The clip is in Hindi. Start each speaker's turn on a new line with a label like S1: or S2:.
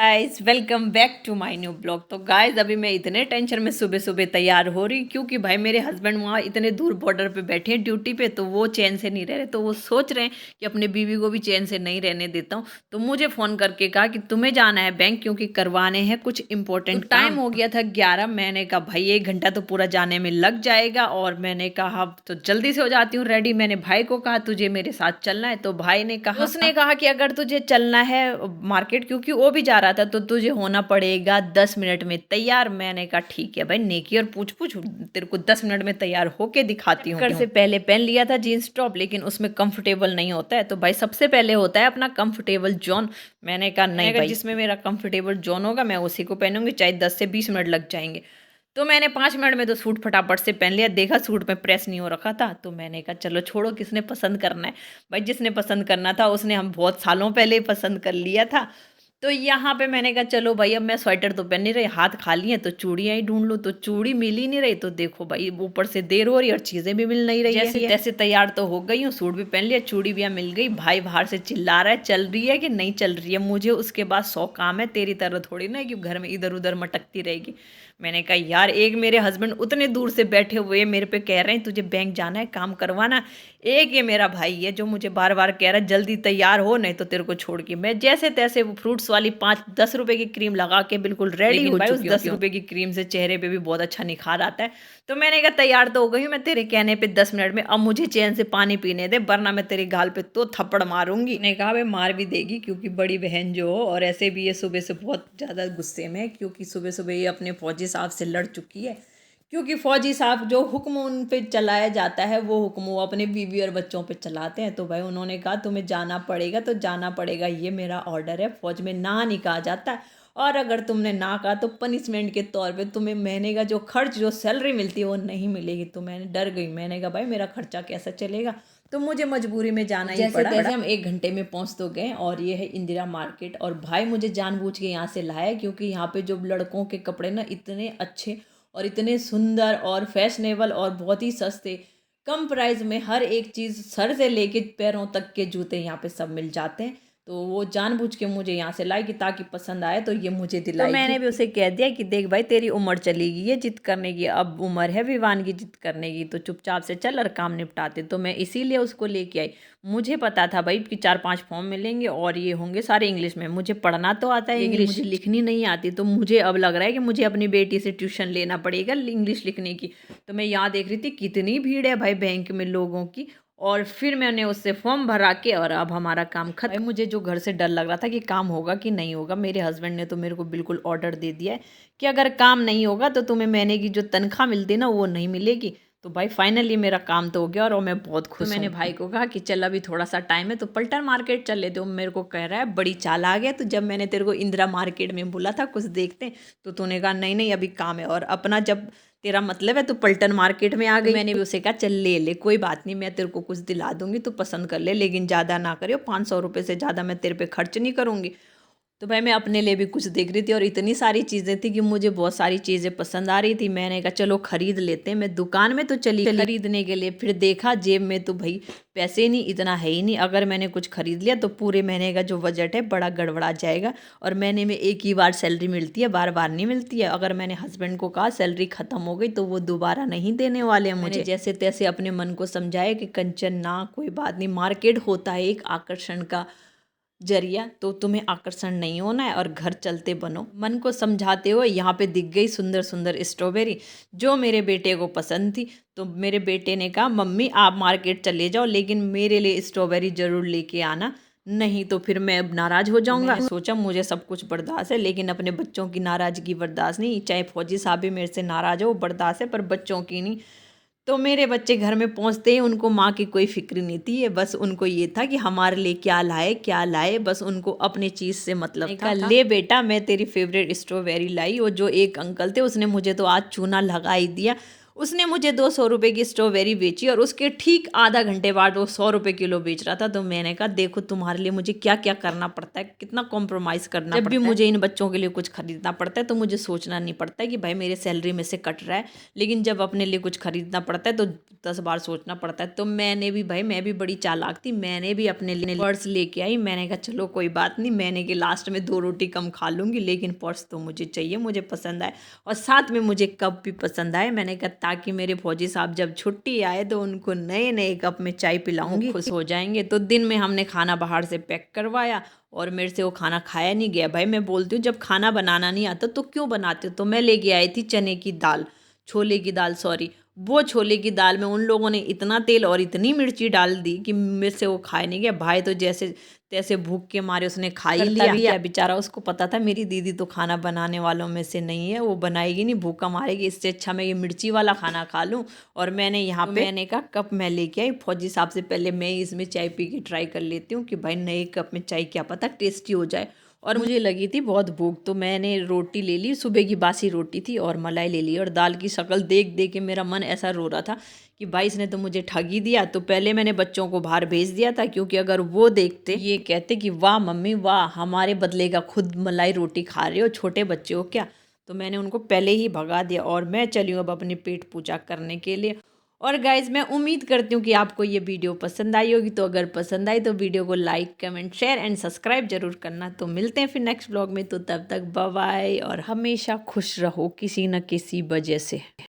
S1: Guys, welcome back to my new blog. तो गाइस, अभी मैं इतने टेंशन में सुबह सुबह तैयार हो रही क्योंकि भाई मेरे हस्बैंड वहाँ इतने दूर बॉर्डर पे बैठे हैं ड्यूटी पे, तो वो चैन से नहीं रह रहे। तो वो सोच रहे हैं कि अपने बीवी को भी चैन से नहीं रहने देता हूँ। तो मुझे फ़ोन करके कहा कि तुम्हें जाना है बैंक क्योंकि करवाने हैं कुछ इंपॉर्टेंट। तो टाइम हो गया था 11। मैंने कहा भाई 1 घंटा तो पूरा जाने में लग जाएगा, और मैंने कहा तो जल्दी से हो जाती हूँ रेडी। मैंने भाई को कहा तुझे मेरे साथ चलना है, तो भाई ने कहा, उसने कहा कि अगर तुझे चलना है मार्केट, क्योंकि वो भी जा रहा था, तो तुझे होना पड़ेगा 10 मिनट में तैयार। मैंने कहा ठीक है भाई, नेकी और पूछ पूछ, तेरे को 10 मिनट में तैयार होके दिखाती हूँ। से पहले पहन लिया था जीन्स टॉप, लेकिन उसमें कंफर्टेबल नहीं होता है। तो भाई सबसे पहले होता है अपना कंफर्टेबल जोन। मैंने कहा नहीं भाई, जिसमें मेरा कंफर्टेबल जोन होगा मैं उसी को पहनूंगी, चाहे 10 से 20 मिनट लग जाएंगे। तो मैंने 5 मिनट में तो सूट फटाफट से पहन लिया। देखा सूट में प्रेस नहीं हो रखा था, तो मैंने कहा चलो छोड़ो, किसने पसंद करना है भाई। जिसने पसंद करना था उसने हम बहुत सालों पहले ही पसंद कर लिया था। तो यहाँ पे मैंने कहा चलो भाई, अब मैं स्वेटर तो पहन नहीं रही, हाथ खाली है, तो चूड़ियाँ ही ढूंढ लूँ। तो चूड़ी मिल ही नहीं रही। तो देखो भाई, ऊपर से देर हो रही और चीज़ें भी मिल नहीं रही है। जैसे तैसे तैयार तो हो गई हूँ, सूट भी पहन लिया, चूड़ी भी मिल गई। भाई बाहर से चिल्ला रहा है चल रही है कि नहीं चल रही है। मुझे उसके बाद 100 काम है, तेरी तरह थोड़ी ना है कि घर में इधर उधर मटकती रहेगी। मैंने कहा यार, एक मेरे हस्बैंड उतने दूर से बैठे हुए मेरे पे कह रहे हैं तुझे बैंक जाना है, काम करवाना। एक ये मेरा भाई है जो मुझे बार बार कह रहा है जल्दी तैयार हो, नहीं तो तेरे को छोड़ के। मैं जैसे तैसे वो फ्रूट्स वाली 5-10 रुपए की क्रीम लगा के बिल्कुल रेडी हो चुकी हूँ। 10 रुपए की क्रीम से चेहरे पे भी बहुत अच्छा निखार आता है। तो मैंने कहा तैयार तो हो गई हूँ मैं तेरे कहने पे 10 मिनट में, अब मुझे चैन से पानी पीने दे, वरना मैं तेरे गाल पे तो थप्पड़ मारूंगी। ने कहा भाई मार भी देगी, क्योंकि बड़ी बहन जो हो, और ऐसे भी ये सुबह से बहुत ज़्यादा गुस्से में है, क्योंकि सुबह सुबह ये अपने फौजी साहब से लड़ चुकी है। क्योंकि फौजी साहब जो हुक्म उन पे चलाया जाता है, वो हुक्म वो अपने बीवी और बच्चों पे चलाते हैं। तो भाई उन्होंने कहा तुम्हें जाना पड़ेगा तो जाना पड़ेगा, ये मेरा ऑर्डर है। फौज में ना नहीं कहा जाता है, और अगर तुमने ना कहा तो पनिशमेंट के तौर पे तुम्हें महीने का जो खर्च, जो सैलरी मिलती है वो नहीं मिलेगी। तो मैंने डर गई, मैंने कहा भाई मेरा खर्चा कैसा चलेगा। तो मुझे मजबूरी में जाना ही पड़ा। जैसे हम 1 घंटे में पहुंच तो गए, और ये है इंदिरा मार्केट। और भाई मुझे जानबूझ के यहाँ से लाया, क्योंकि यहाँ पे जो लड़कों के कपड़े ना इतने अच्छे और इतने सुंदर और फैशनेबल और बहुत ही सस्ते, कम प्राइस में हर एक चीज़, सर से लेके पैरों तक के जूते यहाँ पे सब मिल जाते हैं। तो वो जानबूझ के मुझे यहाँ से लाई कि ताकि पसंद आए तो ये मुझे दिलाई। तो मैंने भी उसे कह दिया कि देख भाई, तेरी उम्र चली गई है जिद करने की, अब उम्र है विवान की जिद करने की, तो चुपचाप से चल और काम निपटाते। तो मैं इसीलिए उसको लेके आई। मुझे पता था भाई कि 4-5 फॉर्म मिलेंगे और ये होंगे सारे इंग्लिश में। मुझे पढ़ना तो आता है इंग्लिश, मुझे लिखनी नहीं आती। तो मुझे अब लग रहा है कि मुझे अपनी बेटी से ट्यूशन लेना पड़ेगा इंग्लिश लिखने की। तो मैं यहाँ देख रही थी कितनी भीड़ है भाई बैंक में लोगों की। और फिर मैंने उससे फॉर्म भरा के, और अब हमारा काम खत्म। भाई मुझे जो घर से डर लग रहा था कि काम होगा कि नहीं होगा, मेरे हस्बैंड ने तो मेरे को बिल्कुल ऑर्डर दे दिया है कि अगर काम नहीं होगा तो तुम्हें महीने की जो तनख्वाह मिलती है ना वो नहीं मिलेगी। तो भाई फाइनली मेरा काम तो हो गया, और मैं बहुत खुश हूँ। मैंने भाई को कहा कि चल अभी थोड़ा सा टाइम है तो पलटन मार्केट चल लेते हो। मेरे को कह रहा है बड़ी चाल आ गया, तो जब मैंने तेरे को इंदिरा मार्केट में बोला था कुछ देखते, तो तूने कहा नहीं नहीं अभी काम है, और अपना जब तेरा मतलब है तो पलटन मार्केट में आ गई। मैंने भी उसे कहा चल ले ले, कोई बात नहीं, मैं तेरे को कुछ दिला दूंगी, तो पसंद कर ले, लेकिन ज़्यादा ना करियो, 500 रुपये से ज़्यादा मैं तेरे पे खर्च नहीं करूँगी। तो भाई मैं अपने लिए भी कुछ देख रही थी, और इतनी सारी चीज़ें थी कि मुझे बहुत सारी चीज़ें पसंद आ रही थी। मैंने कहा चलो खरीद लेते हैं। मैं दुकान में तो चली खरीदने के लिए, फिर देखा जेब में तो भाई पैसे नहीं, इतना है ही नहीं। अगर मैंने कुछ खरीद लिया तो पूरे महीने का जो बजट है बड़ा गड़बड़ा जाएगा। और महीने में एक ही बार सैलरी मिलती है, बार बार नहीं मिलती है। अगर मैंने हस्बैंड को कहा सैलरी ख़त्म हो गई तो वो दोबारा नहीं देने वाले हैं मुझे। जैसे तैसे अपने मन को समझाया कि कंचन ना, कोई बात नहीं, मार्केट होता है एक आकर्षण का जरिया, तो तुम्हें आकर्षण नहीं होना है और घर चलते बनो। मन को समझाते हुए यहाँ पे दिख गई सुंदर सुंदर स्ट्रॉबेरी जो मेरे बेटे को पसंद थी। तो मेरे बेटे ने कहा मम्मी आप मार्केट चले जाओ, लेकिन मेरे लिए स्ट्रॉबेरी ज़रूर लेके आना, नहीं तो फिर मैं अब नाराज़ हो जाऊंगा। सोचा मुझे सब कुछ बर्दाश्त है, लेकिन अपने बच्चों की नाराज़गी बर्दाश्त नहीं। चाहे फौजी साहब भी मेरे से नाराज़ हो, बर्दाश्त है, पर बच्चों की नहीं। तो मेरे बच्चे घर में पहुंचते ही उनको माँ की कोई फिक्र नहीं थी, ये बस उनको ये था कि हमारे लिए क्या लाए क्या लाए, बस उनको अपने चीज़ से मतलब था। ले बेटा मैं तेरी फेवरेट स्ट्रॉबेरी लाई। और जो एक अंकल थे उसने मुझे तो आज चूना लगा ही दिया। उसने मुझे 200 रुपये की स्ट्रॉबेरी बेची, और उसके ठीक आधा घंटे बाद वो 100 रुपये किलो बेच रहा था। तो मैंने कहा देखो तुम्हारे लिए मुझे क्या क्या करना पड़ता है, कितना कॉम्प्रोमाइज़ करना पड़ता है। जब भी मुझे इन बच्चों के लिए कुछ खरीदना पड़ता है तो मुझे सोचना नहीं पड़ता है कि भाई मेरे सैलरी में से कट रहा है, लेकिन जब अपने लिए कुछ खरीदना पड़ता है तो 10 बार सोचना पड़ता है। तो मैंने भी भाई, मैं भी बड़ी चालाक थी, मैंने भी अपने लिए पर्स लेके आई। मैंने कहा चलो कोई बात नहीं, मैंने कि लास्ट में 2 रोटी कम खा लूँगी, लेकिन पर्स तो मुझे चाहिए, मुझे पसंद आए और साथ में मुझे कप भी पसंद आए। मैंने कहा ताकि मेरे फौजी साहब जब छुट्टी आए तो उनको नए नए कप में चाय पिलाऊंगी, खुश हो जाएंगे। तो दिन में हमने खाना बाहर से पैक करवाया और मेरे से वो खाना खाया नहीं गया। भाई मैं बोलती हूँ जब खाना बनाना नहीं आता तो क्यों बनाते हो। तो मैं लेके आई थी चने की दाल, छोले की दाल सॉरी। वो छोले की दाल में उन लोगों ने इतना तेल और इतनी मिर्ची डाल दी कि मेरे से वो खाया नहीं गया। भाई तो जैसे तैसे भूख के मारे उसने खा ही लिया। क्या बेचारा, उसको पता था मेरी दीदी तो खाना बनाने वालों में से नहीं है, वो बनाएगी नहीं, भूखा मारेगी, इससे अच्छा मैं ये मिर्ची वाला खाना खा लूँ। और मैंने यहाँ पे मैंने कहा कप मैं लेके आई फौजी साहब से, पहले मैं इसमें चाय पी के ट्राई कर लेती हूँ कि भाई नए कप में चाय क्या पता टेस्टी हो जाए। और मुझे लगी थी बहुत भूख, तो मैंने रोटी ले ली, सुबह की बासी रोटी थी और मलाई ले ली। और दाल की शक्ल देख देख के मेरा मन ऐसा रो रहा था कि भाई इसने तो मुझे ठग ही दिया। तो पहले मैंने बच्चों को बाहर भेज दिया था, क्योंकि अगर वो देखते ये कहते कि वाह मम्मी वाह, हमारे बदले का खुद मलाई रोटी खा रहे हो, छोटे बच्चे हो क्या। तो मैंने उनको पहले ही भगा दिया और मैं चली हूँ अब अपनी पेट पूजा करने के लिए। और गाइज़ मैं उम्मीद करती हूँ कि आपको ये वीडियो पसंद आई होगी। तो अगर पसंद आई तो वीडियो को like comment share and subscribe जरूर करना। तो मिलते हैं फिर नेक्स्ट ब्लॉग में, तो तब तक बाय बाय और हमेशा खुश रहो किसी न किसी वजह से।